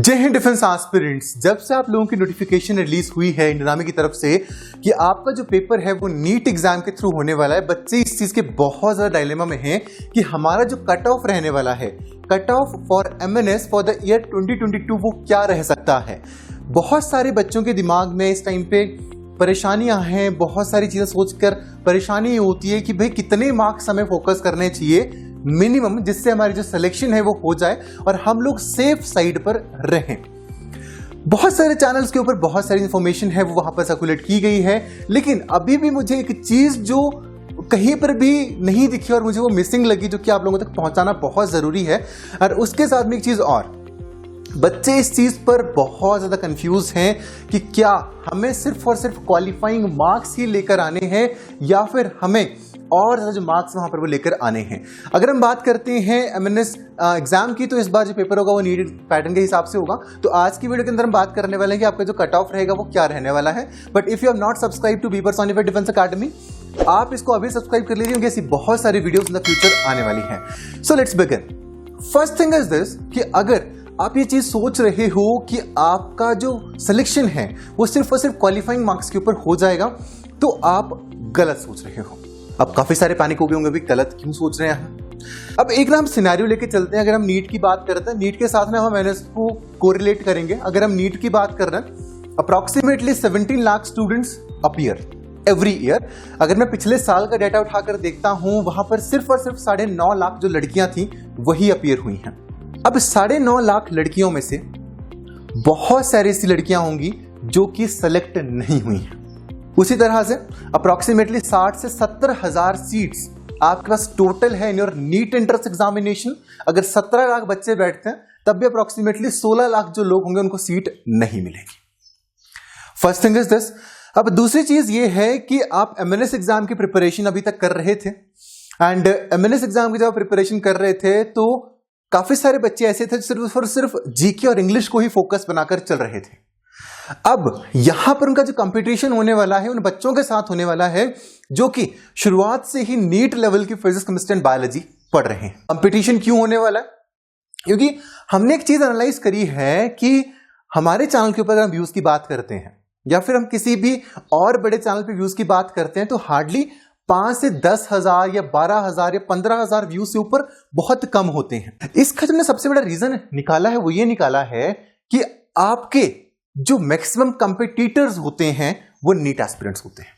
जय Hind defence aspirants. जब से आप लोगों की नोटिफिकेशन रिलीज हुई है इंडियन आर्मी की तरफ से कि आपका जो पेपर है वो नीट एग्जाम के थ्रू होने वाला है, बच्चे इस चीज के बहुत ज्यादा डायलेमा में हैं कि हमारा जो कट ऑफ रहने वाला है, cut off for MNS for the year 2022 वो क्या रह सकता है। बहुत सारे बच्चों के दिमाग में इस टाइम पे परेशानियां हैं, बहुत सारी चीजें सोचकर परेशानी होती है कि भाई कितने मार्क्स हमें फोकस करने चाहिए मिनिमम, जिससे हमारी जो सिलेक्शन है वो हो जाए और हम लोग सेफ साइड पर रहें। बहुत सारे चैनल्स के ऊपर बहुत सारी इंफॉर्मेशन है वो वहां पर सर्कुलेट की गई है, लेकिन अभी भी मुझे एक चीज जो कहीं पर भी नहीं दिखी और मुझे वो मिसिंग लगी, जो कि आप लोगों तक पहुंचाना बहुत जरूरी है। और उसके साथ में एक चीज और, बच्चे इस चीज पर बहुत ज्यादा कंफ्यूज हैं कि क्या हमें सिर्फ और सिर्फ क्वालिफाइंग मार्क्स ही लेकर आने हैं या फिर हमें और जो मार्क्स वहां पर वो लेकर आने हैं। अगर हम बात करते हैं एमएनएस एग्जाम की, तो इस बार जो पेपर होगा वो नीट पैटर्न के हिसाब से होगा। तो आज की वीडियो के अंदर हम बात करने वाले हैं कि आपका जो कट ऑफ रहेगा वो क्या रहने वाला है। But if you have not subscribe to be Personified Defence Academy, आप इसको अभी सब्सक्राइब कर लीजिए क्योंकि ऐसी बहुत सारी वीडियोस इन द फ्यूचर आने वाली हैं। So let's begin. First thing is this कि अगर आप ये चीज सोच रहे हो कि आपका जो सिलेक्शन है वो सिर्फ और सिर्फ क्वालिफाइंग मार्क्स के ऊपर हो जाएगा, तो आप गलत सोच रहे हो। अब काफी सारे पैनिक हो गए होंगे, भी गलत क्यों सोच रहे हैं। अब एक ना हम सिनेरियो लेके चलते हैं। अगर हम नीट की बात करते हैं, नीट के साथ में हम एमएनएस को कोरिलेट करेंगे। अगर हम नीट की बात कर रहे हैं, approximately 17 lakh students appear every year. अगर मैं पिछले साल का डाटा उठाकर देखता हूं, वहां पर सिर्फ और सिर्फ 9.5 लाख जो लड़कियां थी वही अपीयर हुई हैं। अब 9.5 लाख लड़कियों में से बहुत सारी ऐसी लड़कियां होंगी जो कि सेलेक्ट नहीं हुई हैं। उसी तरह से अप्रोक्सीमेटली 60 से 70 हजार सीट्स आपके पास टोटल है in your NEET entrance examination. अगर 17 लाख बच्चे बैठते हैं तब भी अप्रोक्सीमेटली 16 लाख जो लोग होंगे उनको सीट नहीं मिलेगी। First thing is this. अब दूसरी चीज ये है कि आप एमएनएस एग्जाम की प्रिपरेशन अभी तक कर रहे थे, एंड एमएनएस एग्जाम की जब प्रिपरेशन कर रहे थे तो काफी सारे बच्चे ऐसे थे जो सिर्फ जीके और इंग्लिश को ही फोकस बनाकर चल रहे थे। अब यहां पर उनका जो कंपटीशन होने वाला है उन बच्चों के साथ होने वाला है जो कि शुरुआत से ही नीट लेवल की फिजिक्स, केमिस्ट्री एंड बायोलॉजी पढ़ रहे हैं। कंपटीशन क्यों होने वाला है? क्योंकि हमने एक चीज एनालाइज करी है कि हमारे चैनल के ऊपर अगर हम व्यूज की बात करते हैं या फिर हम किसी भी और बड़े चैनल पे व्यूज की बात करते हैं, तो हार्डली 5 से 10 हजार या 12 हजार या 15 हजार व्यूज से ऊपर बहुत कम होते हैं। इसका जो सबसे बड़ा रीजन निकाला है वो ये निकाला है कि आपके जो मैक्सिमम कंपिटिटर्स होते हैं वो नीट एस्पिरेंट्स होते हैं।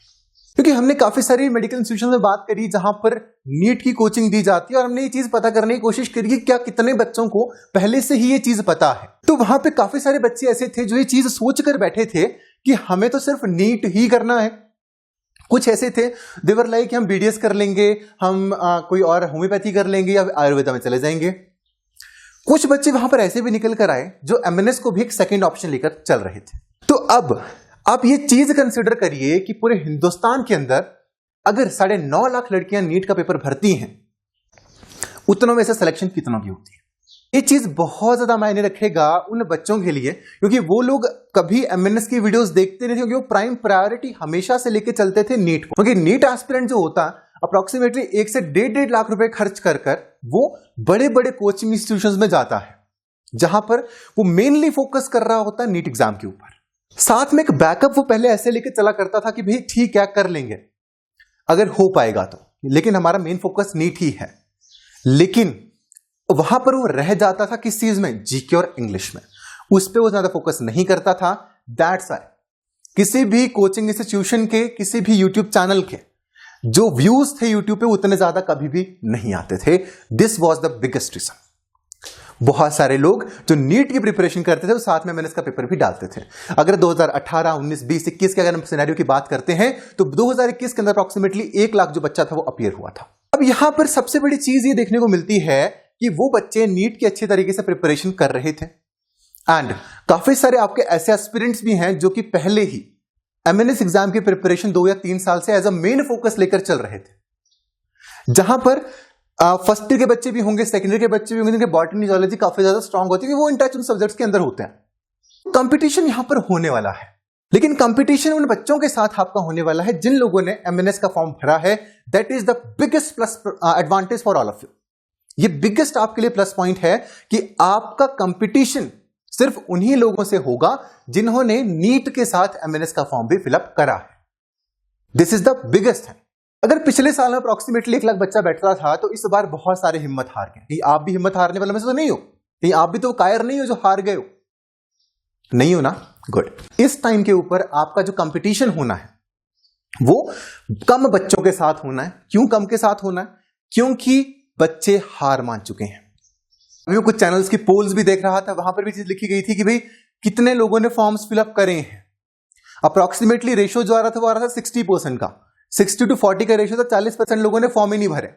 क्योंकि हमने काफी सारी मेडिकल इंस्टीट्यूशन में बात करी जहां पर नीट की कोचिंग दी जाती है और हमने ये चीज पता करने की कोशिश करी कि क्या कितने बच्चों को पहले से ही ये चीज पता है। तो वहां पे काफी सारे बच्चे ऐसे थे जो ये चीज सोच कर बैठे थे कि हमें तो सिर्फ नीट ही करना है। कुछ ऐसे थे देवर लाइक हम बीडीएस कर लेंगे, हम कोई और होम्योपैथी कर लेंगे या आयुर्वेदा में चले जाएंगे। कुछ बच्चे वहां पर ऐसे भी निकल कर आए जो एमएनएस को भी एक सेकंड ऑप्शन लेकर चल रहे थे। तो अब आप ये चीज कंसिडर करिए कि पूरे हिंदुस्तान के अंदर अगर 9.5 लाख लड़कियां नीट का पेपर भरती हैं, उतनों में से सिलेक्शन कितनों की होती है। ये चीज बहुत ज्यादा मायने रखेगा उन बच्चों के लिए, क्योंकि वो लोग कभी एमएनएस की वीडियोस देखते नहीं थे, क्योंकि वो प्राइम प्रायोरिटी हमेशा से लेके चलते थे नीट को। क्योंकि नीट एस्पिरेंट जो होता अप्रोक्सीमेटली 1 से 1.5 लाख रुपए खर्च कर वो बड़े बड़े कोचिंग इंस्टीट्यूशंस में जाता है, जहां पर वो मेनली फोकस कर रहा होता है नीट एग्जाम के ऊपर। साथ में एक बैकअप वो पहले ऐसे लेके चला करता था कि भाई ठीक है कर लेंगे अगर हो पाएगा तो, लेकिन हमारा मेन फोकस नीट ही है। लेकिन वहां पर वो रह जाता था किस चीज में? जीके और इंग्लिश में। उस पर वो ज्यादा फोकस नहीं करता था। दैट्स व्हाई किसी भी कोचिंग इंस्टीट्यूशन के, किसी भी यूट्यूब चैनल के जो व्यूज थे यूट्यूब पे उतने ज्यादा कभी भी नहीं आते थे। This was the biggest reason. बहुत सारे लोग जो नीट की प्रिपरेशन करते थे वो साथ में एमएनएस का पेपर भी डालते थे। अगर 2018, 19, 20, 21 के अगर हम सिनेरियो की बात करते हैं तो 2021 के अंदर अप्रोक्सीमेटली 1 लाख जो बच्चा था वो अपीयर हुआ था। अब यहां पर सबसे बड़ी चीज ये देखने को मिलती है कि वो बच्चे नीट की अच्छे तरीके से प्रिपरेशन कर रहे थे, एंड काफी सारे आपके ऐसे एस्पिरेंट्स भी हैं जो कि पहले ही एमएनएस एग्जाम की प्रिपरेशन 2 या 3 साल से एज अ मेन फोकस लेकर चल रहे थे। जहां पर फर्स्ट ईयर के बच्चे भी होंगे, सेकेंड ईयर के बच्चे भी होंगे जिनके बॉटनी, जूलॉजी काफी ज्यादा स्ट्रांग होती है, वो इन टच उन सब्जेक्ट्स के अंदर होते हैं। कंपटीशन यहां पर होने वाला है, लेकिन कंपटीशन उन बच्चों के साथ आपका होने वाला है जिन लोगों ने एमएनएस का फॉर्म भरा है। That is the biggest plus advantage for all of you. ये बिगेस्ट आपके लिए प्लस पॉइंट है कि आपका कंपटीशन सिर्फ उन्हीं लोगों से होगा जिन्होंने नीट के साथ एमएनएस का फॉर्म भी फिलअप करा है। This is the biggest thing. अगर पिछले साल में अप्रोक्सीमेटली 1 लाख बच्चा बैठता था तो इस बार बहुत सारे हिम्मत हार गए। कहीं आप भी हिम्मत हारने वाले में से तो नहीं हो? कहीं आप भी तो कायर नहीं हो जो हार गए हो? नहीं हो ना? गुड। इस टाइम के ऊपर आपका जो कंपटीशन होना है वो कम बच्चों के साथ होना है। क्यों कम के साथ होना है? क्योंकि बच्चे हार मान चुके हैं। मैं कुछ चैनल्स की पोल्स भी देख रहा था, वहां पर भी चीज लिखी गई थी कि भाई कितने लोगों ने फॉर्म्स फिलअप करे हैं। अप्रोक्सीमेटली रेशियो जो आ रहा था वो आ रहा था 60% का। 60 to 40 का रेशियो था, 40% लोगों ने फॉर्म ही नहीं भरे।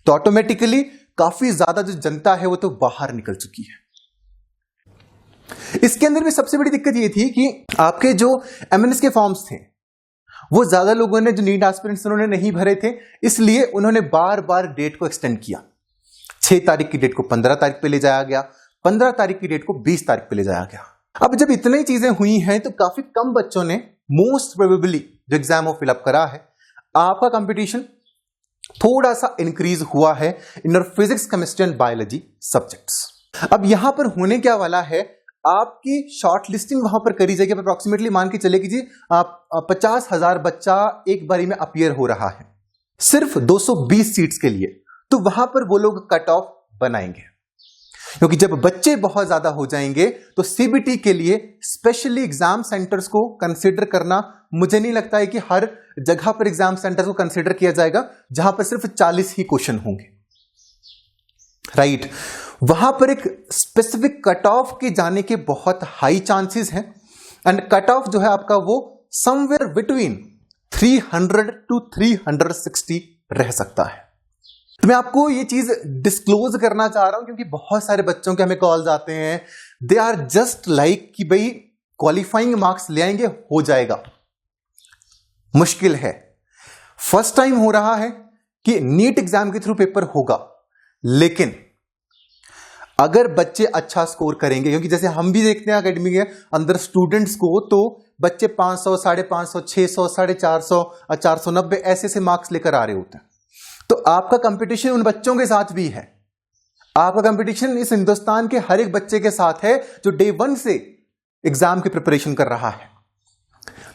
तो ऑटोमेटिकली काफी ज्यादा जो जनता है वो तो बाहर निकल चुकी है। इसके अंदर भी सबसे बड़ी दिक्कत ये थी कि आपके जो एमएनएस के फॉर्म्स थे वो ज्यादा लोगों ने जो नीट एस्पिरेंट्स उन्होंने नहीं भरे थे, इसलिए उन्होंने बार बार डेट को एक्सटेंड किया। 6 तारीख की डेट को 15 तारीख पे ले जाया गया, 15 तारीख की डेट को 20 तारीख पे ले जाया गया। अब जब इतनी चीजें हुई हैं तो काफी कम बच्चों ने मोस्ट प्रोबेबली जो एग्जाम वो फिलअप करा है। आपका कंपटीशन थोड़ा सा इंक्रीज हुआ है in your physics, chemistry and biology subjects. अब यहां पर होने क्या वाला है, आपकी शॉर्ट लिस्टिंग वहां पर करी जाएगी। अप्रोक्सीमेटली मान के चले कीजिए 50,000 बच्चा एक बारी में अपीयर हो रहा है सिर्फ 220 सीट्स के लिए। तो वहां पर वो लोग कट ऑफ बनाएंगे, क्योंकि जब बच्चे बहुत ज्यादा हो जाएंगे तो सीबीटी के लिए स्पेशली एग्जाम सेंटर्स को कंसीडर करना, मुझे नहीं लगता है कि हर जगह पर एग्जाम सेंटर्स को कंसीडर किया जाएगा जहां पर सिर्फ 40 ही क्वेश्चन होंगे, राइट। वहां पर एक स्पेसिफिक कट ऑफ के जाने के बहुत हाई चांसेस हैं एंड कट ऑफ जो है आपका वो समवेयर बिटवीन 300 to 360 रह सकता है। तो मैं आपको ये चीज डिस्क्लोज करना चाह रहा हूं क्योंकि बहुत सारे बच्चों के हमें कॉल्स आते हैं, दे आर जस्ट लाइक कि भाई क्वालिफाइंग मार्क्स ले आएंगे, हो जाएगा। मुश्किल है। फर्स्ट टाइम हो रहा है कि नीट एग्जाम के थ्रू पेपर होगा, लेकिन अगर बच्चे अच्छा स्कोर करेंगे, क्योंकि जैसे हम भी देखते हैं एकेडमी के अंदर स्टूडेंट्स को, तो बच्चे 500, 550, 600, 450 और 490 ऐसे मार्क्स लेकर आ रहे होते हैं। तो आपका कंपटीशन उन बच्चों के साथ भी है। आपका कंपटीशन इस हिंदुस्तान के हर एक बच्चे के साथ है जो डे 1 से एग्जाम की प्रिपरेशन कर रहा है।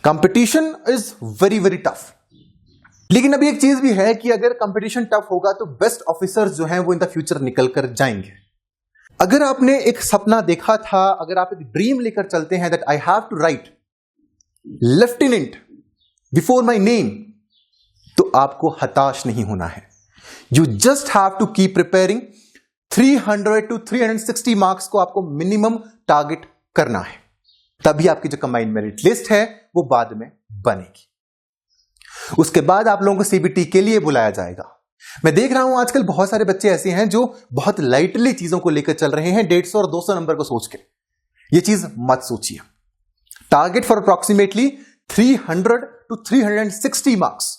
Competition is very very tough. लेकिन अभी एक चीज भी है कि अगर कंपटीशन टफ होगा तो बेस्ट ऑफिसर्स जो हैं वो इन द फ्यूचर निकल कर जाएंगे। अगर आपने एक सपना देखा था, अगर आप एक ड्रीम लेकर चलते हैं that I have to write lieutenant before my name, तो आपको हताश नहीं होना है। You just have to keep preparing. 300 to 360 marks को आपको मिनिमम टारगेट करना है, तभी आपकी जो कंबाइंड मेरिट लिस्ट है वो बाद में बनेगी। उसके बाद आप लोगों को सीबीटी के लिए बुलाया जाएगा। मैं देख रहा हूं आजकल बहुत सारे बच्चे ऐसे हैं जो बहुत लाइटली चीजों को लेकर चल रहे हैं, 150 और 200 नंबर को सोच के। ये चीज मत सोचिए। Target for approximately 300 to 360 marks,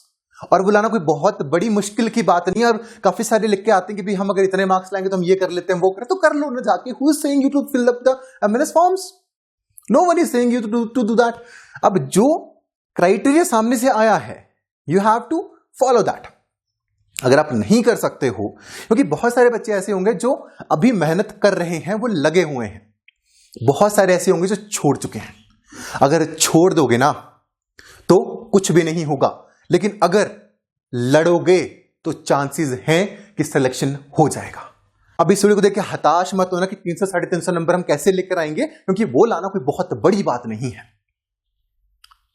और बुलाना कोई बहुत बड़ी मुश्किल की बात नहीं है। और काफी सारे लिख के आते हैं कि भाई हम अगर इतने मार्क्स लाएंगे तो हम ये कर लेते हैं, वो करें, तो कर लो ना जाके। Who is saying you to fill up the MNS forms? No one is saying you to do that. अब जो क्राइटेरिया सामने से आया है, you have to follow that. अगर आप नहीं कर सकते हो, क्योंकि बहुत सारे बच्चे ऐसे होंगे जो अभी मेहनत कर रहे हैं, वो लगे हुए हैं, बहुत सारे ऐसे होंगे जो छोड़ चुके हैं। अगर छोड़ दोगे ना तो कुछ भी नहीं होगा, लेकिन अगर लड़ोगे तो चांसेस हैं कि सिलेक्शन हो जाएगा। अब इस वीडियो को देख के हताश मत होना कि 300 350 नंबर हम कैसे लेकर आएंगे, क्योंकि वो लाना कोई बहुत बड़ी बात नहीं है।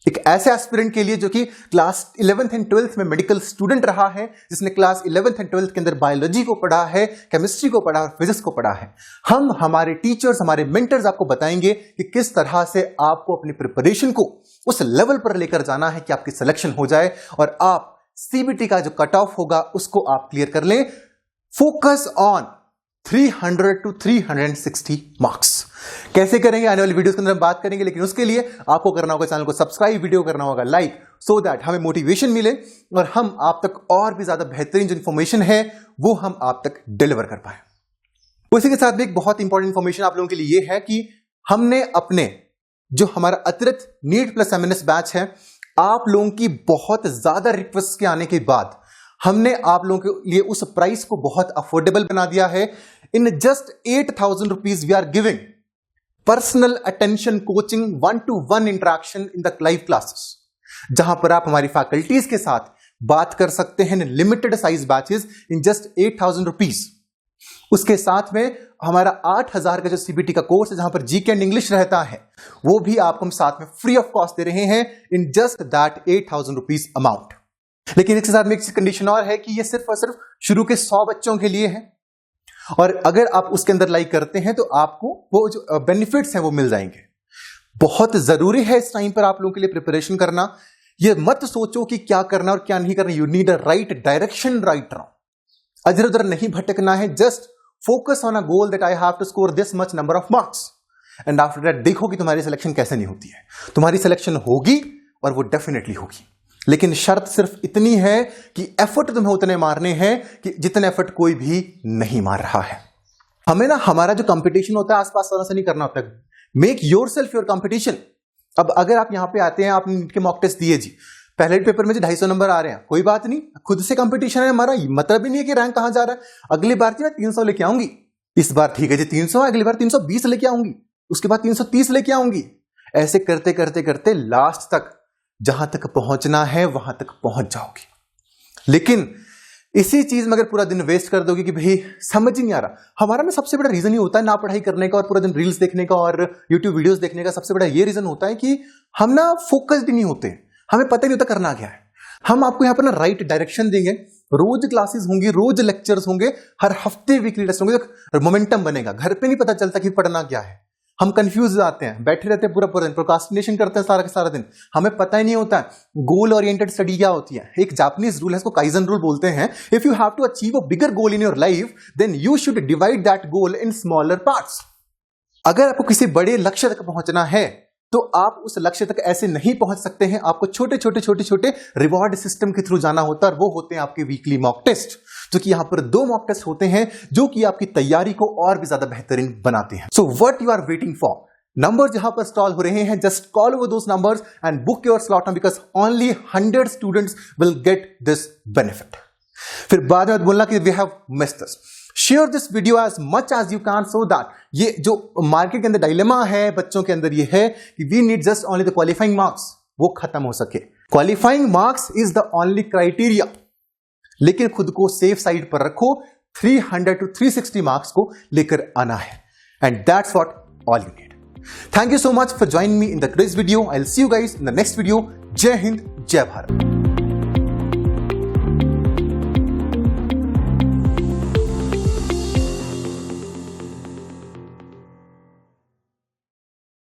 एक ऐसे एस्पिरेंट के लिए जो कि क्लास 11th एंड 12th में मेडिकल स्टूडेंट रहा है, जिसने क्लास 11th एंड 12th के अंदर बायोलॉजी को पढ़ा है, केमिस्ट्री को पढ़ा है, फिजिक्स को पढ़ा है, हम हमारे टीचर्स, हमारे मेंटर्स आपको बताएंगे कि किस तरह से आपको अपनी प्रिपरेशन को उस लेवल पर लेकर जाना है कि आपकी सिलेक्शन हो जाए और आप सीबीटी का जो कट ऑफ होगा उसको आप क्लियर कर लें। Focus on 300 to 360 marks. कैसे करेंगे आने वाली वीडियोस के अंदर हम बात करेंगे, लेकिन उसके लिए आपको करना होगा चैनल को सब्सक्राइब, वीडियो करना होगा लाइक, सो दैट हमें मोटिवेशन मिले और हम आप तक और भी ज्यादा बेहतरीन जो इंफॉर्मेशन है वो हम आप तक डिलीवर कर पाए। उसी के साथ भी एक बहुत इंपॉर्टेंट इंफॉर्मेशन आप लोगों के लिए ये है कि हमने अपने जो हमारा अतिरिक्त नीट प्लस एमएनएस बैच है, आप लोगों की बहुत ज्यादा रिक्वेस्ट के आने के बाद हमने आप लोगों के लिए उस प्राइस को बहुत अफोर्डेबल बना दिया है। In just 8,000 rupees we are giving personal attention coaching 1-to-1 interaction in the live classes, जहां पर आप हमारी फैकल्टीज के साथ बात कर सकते हैं in limited size batches in just 8,000 rupees. उसके साथ में हमारा 8,000 का जो सीबीटी का कोर्स है, जहां पर जीके एंड इंग्लिश रहता है, वो भी आपको हम साथ में फ्री ऑफ कॉस्ट दे रहे हैं in just that 8,000 rupees amount. लेकिन इसके साथ में एक कंडीशन और है कि ये सिर्फ और सिर्फ शुरू के 100 बच्चों के लिए है, और अगर आप उसके अंदर लाइक करते हैं तो आपको वो जो बेनिफिट्स हैं वो मिल जाएंगे। बहुत जरूरी है इस टाइम पर आप लोगों के लिए प्रिपरेशन करना। ये मत सोचो कि क्या करना और क्या नहीं करना। You need a right direction right now. इधर उधर नहीं भटकना है। Just focus on a goal that I have to score this much number of marks, and after that देखो कि तुम्हारी सिलेक्शन कैसे नहीं होती है। तुम्हारी सिलेक्शन होगी और वो डेफिनेटली होगी, लेकिन शर्त सिर्फ इतनी है कि एफर्ट तुम्हें उतने मारने हैं कि जितने एफर्ट कोई भी नहीं मार रहा है। हमें ना हमारा जो कंपटीशन होता है आसपास वालों से नहीं करना होता। Make yourself your competition. अब अगर आप यहां पे आते हैं, आपने नीट के मॉक टेस्ट दिए जी, पहले पेपर में जो 250 नंबर आ रहे हैं, कोई बात नहीं, खुद से कंपटीशन है हमारा। मतलब ही नहीं है कि रैंक कहां जा रहा है। अगली बार मैं 300 लेके आऊंगी, इस बार ठीक है जी 300, अगली बार 320 लेके आऊंगी, उसके बाद 330 लेके आऊंगी। ऐसे करते करते करते लास्ट तक जहां तक पहुंचना है वहां तक पहुंच जाओगी। लेकिन इसी चीज में अगर पूरा दिन वेस्ट कर दोगे कि भाई समझ ही नहीं आ रहा, हमारा ना सबसे बड़ा रीजन ही होता है ना पढ़ाई करने का और पूरा दिन रील्स देखने का और यूट्यूब वीडियोस देखने का। सबसे बड़ा ये रीजन होता है कि हम ना फोकस्ड नहीं होते, हमें पता ही नहीं होता करना क्या है। हम आपको यहाँ पर ना राइट डायरेक्शन देंगे, रोज क्लासेस होंगी, रोज लेक्चर्स होंगे, हर हफ्ते वीकली टेस्ट होंगे, तो मोमेंटम बनेगा। घर पे नहीं पता चलता कि पढ़ना क्या है, हम कंफ्यूज हो जाते हैं, बैठे रहते हैं पूरा दिन, प्रोक्रास्टिनेशन करते हैं सारा का सारा दिन, हमें पता ही नहीं होता गोल ओरिएंटेड स्टडी क्या होती है। एक जापानीज रूल है, इसको काइजन रूल बोलते हैं। If you have to achieve a bigger goal in your life, then you should divide that goal in smaller parts. अगर आपको किसी बड़े लक्ष्य तक पहुंचना है तो आप उस लक्ष्य तक ऐसे नहीं पहुंच सकते हैं। आपको छोटे छोटे रिवॉर्ड सिस्टम के थ्रू जाना होता है, और वो होते हैं आपके वीकली मॉक टेस्ट, जो कि यहां पर 2 मॉक टेस्ट होते हैं जो कि आपकी तैयारी को और भी ज्यादा बेहतरीन बनाते हैं। So what you are waiting for? Number जहां पर स्टॉल हो रहे हैं, just call over those numbers and book your slot now, because only 100 students will get this benefit. फिर बाद में बोलना कि we have missed this. Share this video as much as you can, so that ये जो market के अंदर dilemma है बच्चों के अंदर, ये है कि we need just only the qualifying marks, वो खत्म हो सके। Qualifying marks is the only criteria, लेकिन खुद को सेफ साइड पर रखो। 300 to 360 मार्क्स को लेकर आना है, and that's what all you need. Thank you so much for joining me in the today's video. I will see you guys in the next video. जय हिंद, जय भारत।